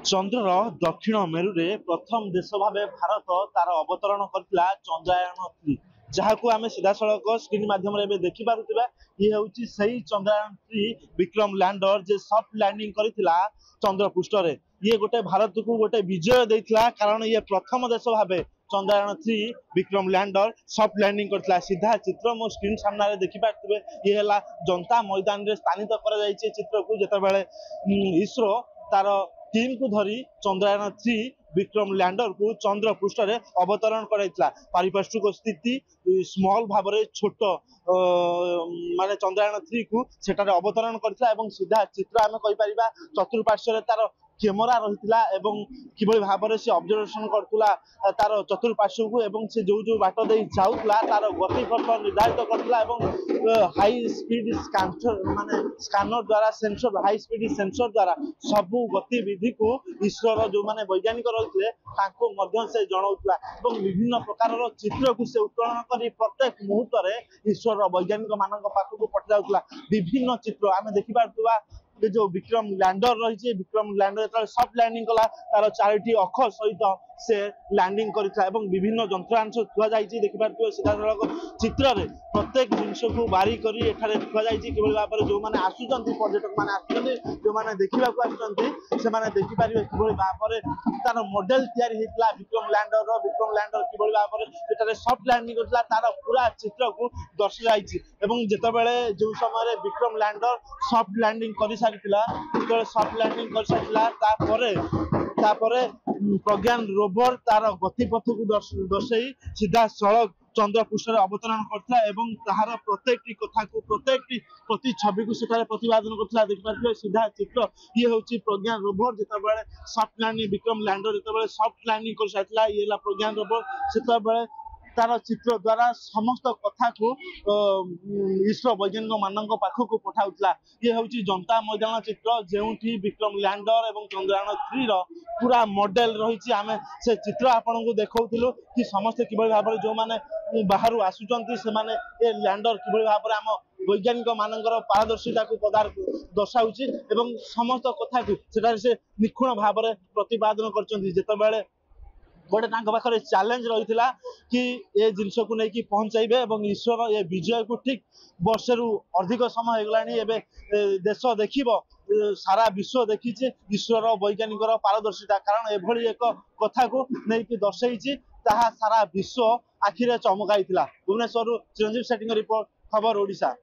चंद्रर दक्षिण मेरु रे प्रथम देश भाव भारत तार अवतरण करथिला चंद्रयान 3 जहाँ को आम सीधा सड़क स्क्रीन माध्यम देखी पारुथिबा। ये हूँ सही चंद्रयान 3 विक्रम लैंडर जे सॉफ्ट लैंडिंग करथिला चंद्र पृष्ठ रे। ये गोटे भारत को गोटे विजय देथिला कारण ये प्रथम देश भाव Chandrayaan 3 Vikram lander soft landing करथिला। सीधा चित्र मो स्क्रीन सामने देखी पारुथिबे। ये हला जनता मैदान रे स्थानित करा जायछि चित्र को जेतेबेले इसरो तार टीम को धरी चंद्रयान 3 विक्रम लैंडर को चंद्र पृष्ठ रे अवतरण कराइला। पारिपार्श्विक स्थिति स्मॉल भाव में छोट माने चंद्रयान 3 को सेटारे अवतरण करथिला एवं सीधा चित्र आमे कहि परिबा चतुर्पार्श्व रे तार कैमरा रहितला एवं किबळी भाव में से ऑब्जर्वेशन करथुला तार चतुर्पार्श्व को एवं से जो जो बाट दे जाउतला तार गति पथ निर्धारित करथुला एवं हाई स्पीड स्कैनर द्वारा सेंसर हाई स्पीड सेंसर द्वारा सबु गतिविधि को इसरो जो माने वैज्ञानिक रहितले ताको मध्य से जणाउतला एवं विभिन्न प्रकार चित्र को से उत्तोलन करी प्रत्येक मुहूर्त रे इसरो वैज्ञानिक मानक पाखु पठ जाउतला। विभिन्न चित्र आमे देखि पारतुवा जो विक्रम लैंडर रही विक्रम लैंडर जो सॉफ्ट लैंडिंग कला तार 4टी अक्ष सहित से लैंडिंग करता विभिन्न यंत्रांश थुआ जाइए देखिपे सीधा सड़क चित्र में प्रत्येक जिनस को बारी करी एठारे थुआ जाइए किभली भाव में जो मैंने आसुचंत पर्यटक मैंने आसुचंती जो मैंने देखा आसुचंती से देखिपारे किभली भाव में तार मॉडल तैयारी होता विक्रम लैंडर किभली भाव में सेठारे सॉफ्ट लैंडिंग करता तार पूरा चित्र को दर्शा जाइए। जितेबाला जो समय विक्रम लैंडर सॉफ्ट लैंडिंग कर सारिथिला सॉफ्ट लैंडिंग कर सारिथिला तापरे प्रज्ञान रोवर तार गतिपथ को दर्शाई सीधा सड़क चंद्र पृष्ठ अवतरण करता एवं ताहार प्रत्येक कथा को प्रत्येक प्रति छवि को सेठारे प्रतिपादन करता देखिपारे सीधा चित्र। ये हूँ प्रज्ञान रोवर जितेबाला सॉफ्ट लैंडिंग विक्रम लैंडर जितेबाला सॉफ्ट लैंडिंग कर सारिथिला ये प्रज्ञान रोवर सेतेबाला तार चित्र द्वारा समस्त कथा को इसरो वैज्ञानिक मानक पाखक को पठाउतला। ये हूँ जनता मैदान चित्र जो विक्रम लैंडर एवं चंद्रयान 3 पूरा मॉडल रही आम से चित्र आपन को देखौथिलु कि समस्त किभली भाव में जो माने बाहर आसुचंती से माने ए लैंडर किभली भाव में आम वैज्ञानिक मानकर पारदर्शिता को दर्शाउछि एवं समस्त कथा को सेटा से निखुण भाव में प्रतिपादन करचंती। जेतेबेले गोटे पाखे चैलेंज रही कि ये जिनस को लेकिन पहुंचाइबे एवं ईश्वर ये विजय को ठीक वर्ष रु अधिक समय होगलानी देश देखिब सारा विश्व देखी ईश्वर वैज्ञानिक पारदर्शिता कारण एभली एक कथा को लेकिन दर्शाई सारा विश्व आखिरे चमकाई। भुवनेश्वर चिरंजीव सेठी रिपोर्ट खबर ओडिशा।